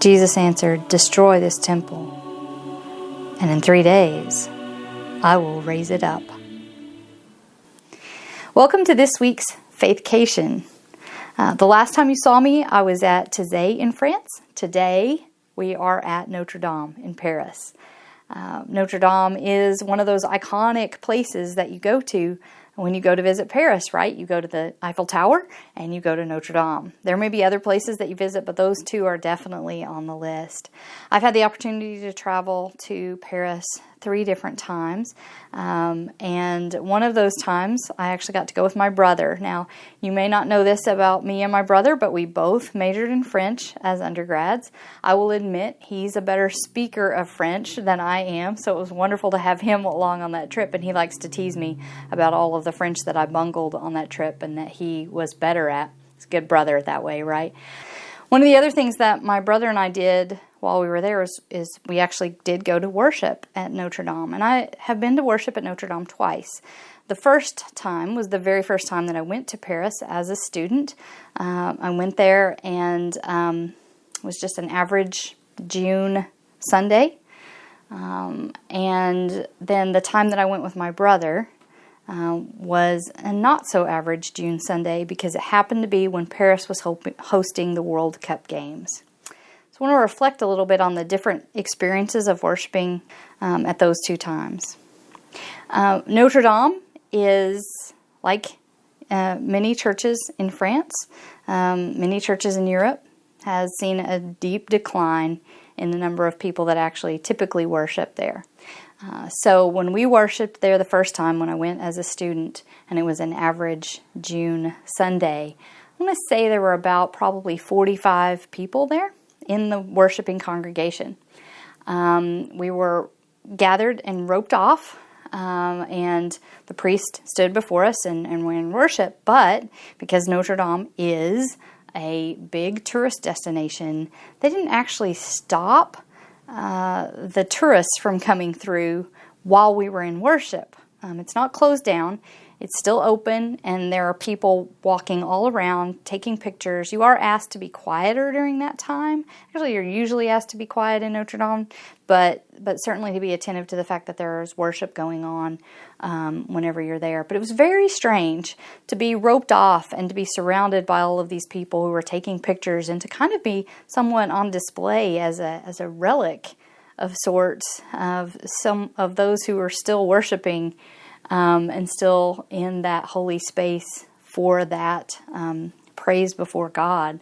Jesus answered, "Destroy this temple, and in 3 days I will raise it up." Welcome to this week's Faith-Cation. The last time you saw me, I was at Taizé in France. Today, we are at Notre Dame in Paris. Notre Dame is one of those iconic places that you go to when you go to visit Paris, right? You go to the Eiffel Tower and you go to Notre Dame. There may be other places that you visit, but those two are definitely on the list. I've had the opportunity to travel to Paris 3 different times, and one of those times I actually got to go with my brother. Now, you may not know this about me and my brother, but we both majored in French as undergrads. I will admit he's a better speaker of French than I am, so it was wonderful to have him along on that trip, and he likes to tease me about all of the French that I bungled on that trip and that he was better at. He's a good brother that way, right? One of the other things that my brother and I did while we were there is we actually did go to worship at Notre Dame. And I have been to worship at Notre Dame twice. The first time was the very first time that I went to Paris as a student. I went there and it was just an average June Sunday. And then the time that I went with my brother was a not-so-average June Sunday because it happened to be when Paris was hosting the World Cup games. I want to reflect a little bit on the different experiences of worshiping at those 2 times. Notre Dame is, like many churches in France, many churches in Europe, has seen a deep decline in the number of people that actually typically worship there. So when we worshiped there the first time when I went as a student, and it was an average June Sunday, I want to say there were about probably 45 people there in the worshiping congregation. We were gathered and roped off, and the priest stood before us and we're in worship. But because Notre Dame is a big tourist destination, they didn't actually stop the tourists from coming through while we were in worship. It's not closed down. It's still open, and there are people walking all around, taking pictures. You are asked to be quieter during that time. Actually, you're usually asked to be quiet in Notre Dame, but certainly to be attentive to the fact that there's worship going on whenever you're there. But it was very strange to be roped off and to be surrounded by all of these people who were taking pictures and to kind of be somewhat on display as a relic of sorts of some of those who were still worshiping and still in that holy space for that praise before God.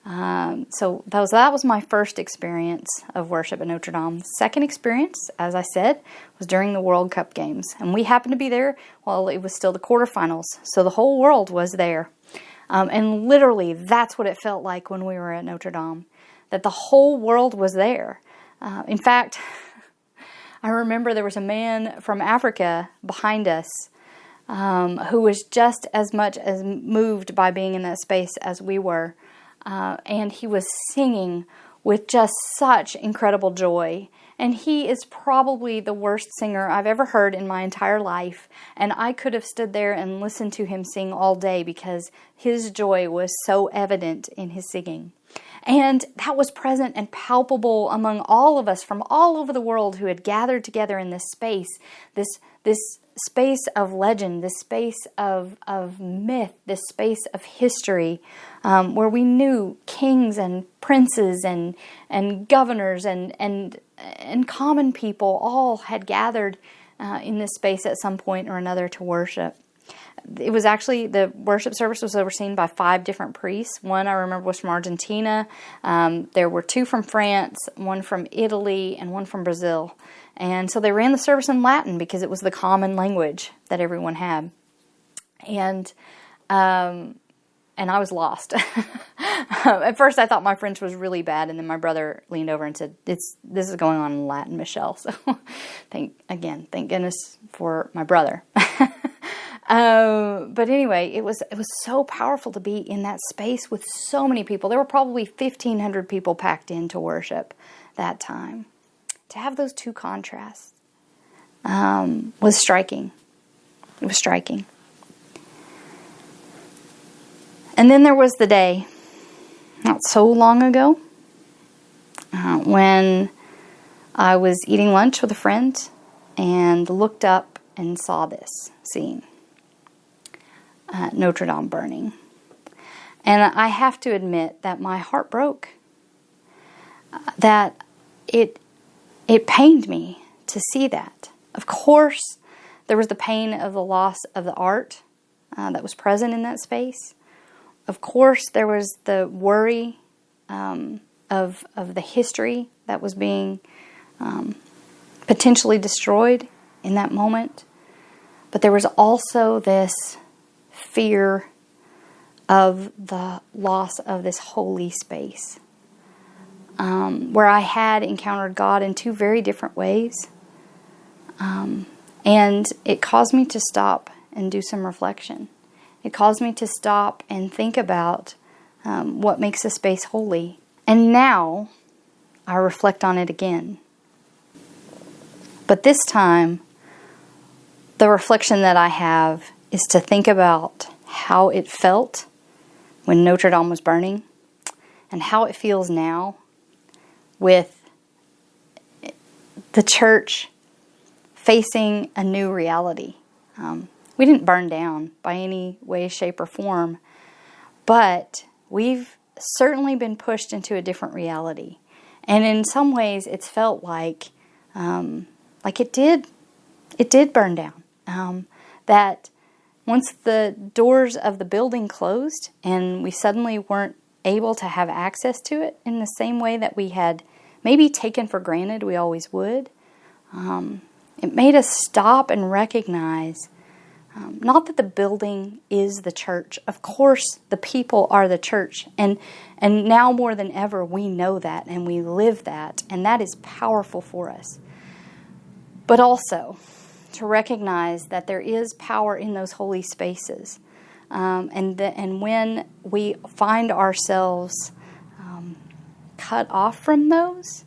So that was my first experience of worship at Notre Dame. The second experience, as I said, was during the World Cup games. And we happened to be there while it was still the quarterfinals. So the whole world was there. And literally, that's what it felt like when we were at Notre Dame, that the whole world was there. In fact, I remember there was a man from Africa behind us who was just as much as moved by being in that space as we were. And he was singing with just such incredible joy. And he is probably the worst singer I've ever heard in my entire life. And I could have stood there and listened to him sing all day because his joy was so evident in his singing. And that was present and palpable among all of us from all over the world who had gathered together in this space, this space of legend, this space of myth, this space of history, where we knew kings and princes and governors and common people all had gathered in this space at some point or another to worship. It was actually, the worship service was overseen by 5 different priests. One I remember was from Argentina. There were 2 from France, 1 from Italy, and 1 from Brazil. And so they ran the service in Latin because it was the common language that everyone had. And I was lost. At first I thought my French was really bad, and then my brother leaned over and said, this is going on in Latin, Michelle. So thank goodness for my brother. But anyway, it was so powerful to be in that space with so many people. There were probably 1,500 people packed in to worship that time. To have those 2 contrasts was striking. It was striking. And then there was the day, not so long ago, when I was eating lunch with a friend and looked up and saw this scene. Notre Dame burning. And I have to admit that my heart broke. That it pained me to see that. Of course, there was the pain of the loss of the art that was present in that space. Of course, there was the worry of the history that was being potentially destroyed in that moment. But there was also this fear of the loss of this holy space, where I had encountered God in two very different ways. And it caused me to stop and do some reflection. It caused me to stop and think about what makes a space holy. And now I reflect on it again. But this time, the reflection that I have is to think about how it felt when Notre Dame was burning and how it feels now with the church facing a new reality. We didn't burn down by any way, shape, or form, but we've certainly been pushed into a different reality. And in some ways, it's felt like it did burn down. That once the doors of the building closed and we suddenly weren't able to have access to it in the same way that we had maybe taken for granted we always would, it made us stop and recognize not that the building is the church. Of course, the people are the church. And now more than ever, we know that and we live that. And that is powerful for us. But also to recognize that there is power in those holy spaces. And when we find ourselves cut off from those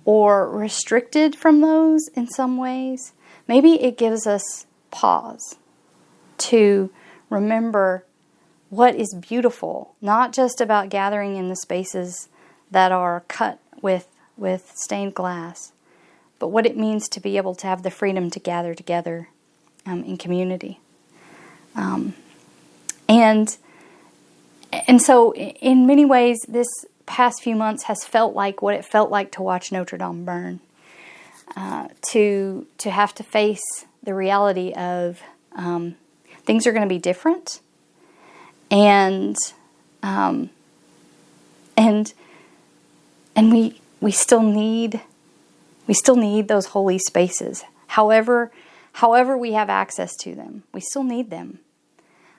or restricted from those in some ways, maybe it gives us pause to remember what is beautiful, not just about gathering in the spaces that are cut with stained glass, but what it means to be able to have the freedom to gather together in community. And so in many ways, this past few months has felt like what it felt like to watch Notre Dame burn, to have to face the reality of things are going to be different, and we still need those holy spaces. However we have access to them, we still need them.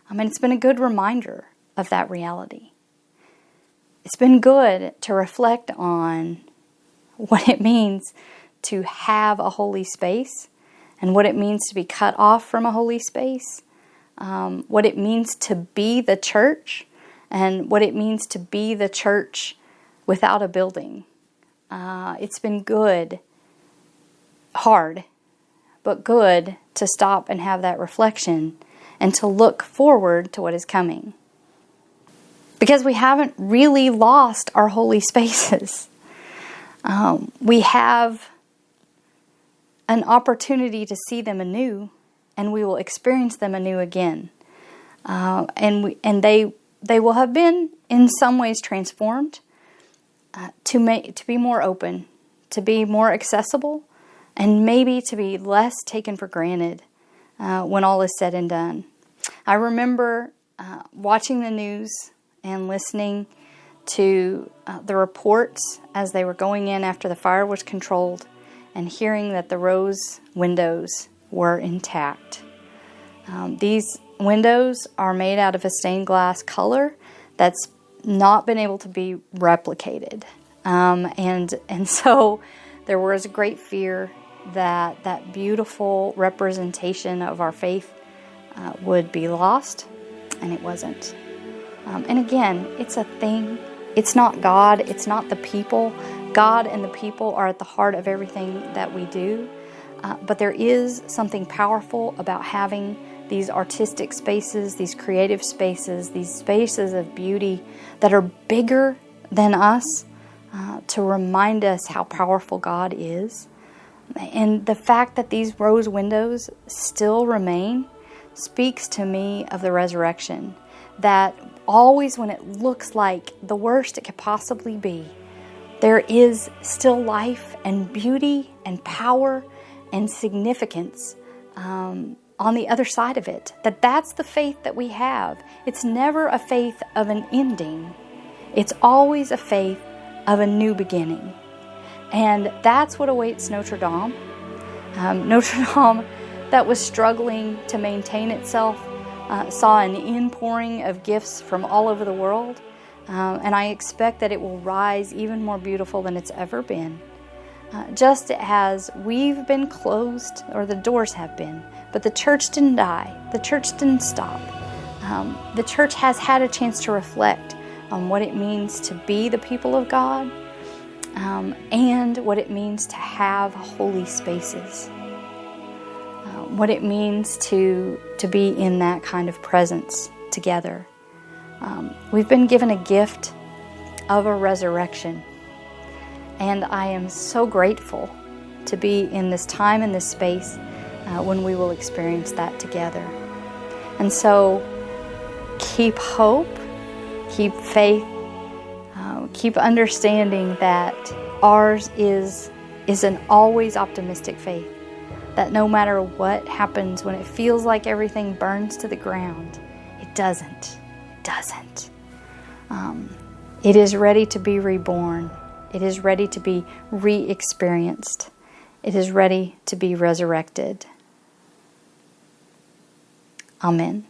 And it's been a good reminder of that reality. It's been good to reflect on what it means to have a holy space and what it means to be cut off from a holy space, what it means to be the church, and what it means to be the church without a building. It's been good, hard, but good to stop and have that reflection and to look forward to what is coming. Because we haven't really lost our holy spaces. We have an opportunity to see them anew, and we will experience them anew again. And they will have been in some ways transformed to be more open, to be more accessible, and maybe to be less taken for granted when all is said and done. I remember watching the news and listening to the reports as they were going in after the fire was controlled, and hearing that the rose windows were intact. These windows are made out of a stained glass color that's not been able to be replicated. And so there was a great fear that that beautiful representation of our faith would be lost, and it wasn't. And again, it's a thing. It's not God. It's not the people. God and the people are at the heart of everything that we do. But there is something powerful about having these artistic spaces, these creative spaces, these spaces of beauty that are bigger than us, to remind us how powerful God is. And the fact that these rose windows still remain speaks to me of the resurrection. That always when it looks like the worst it could possibly be, there is still life and beauty and power and significance on the other side of it. That's the faith that we have. It's never a faith of an ending. It's always a faith of a new beginning. And that's what awaits Notre Dame. Notre Dame, that was struggling to maintain itself, saw an inpouring of gifts from all over the world. And I expect that it will rise even more beautiful than it's ever been. Just as we've been closed, or the doors have been, but the church didn't die. The church didn't stop. The church has had a chance to reflect on what it means to be the people of God, and what it means to have holy spaces. What it means to be in that kind of presence together. We've been given a gift of a resurrection. And I am so grateful to be in this time and this space when we will experience that together. And so keep hope, keep faith, keep understanding that ours is an always optimistic faith. That no matter what happens, when it feels like everything burns to the ground, it doesn't. It doesn't. It is ready to be reborn. It is ready to be re-experienced. It is ready to be resurrected. Amen.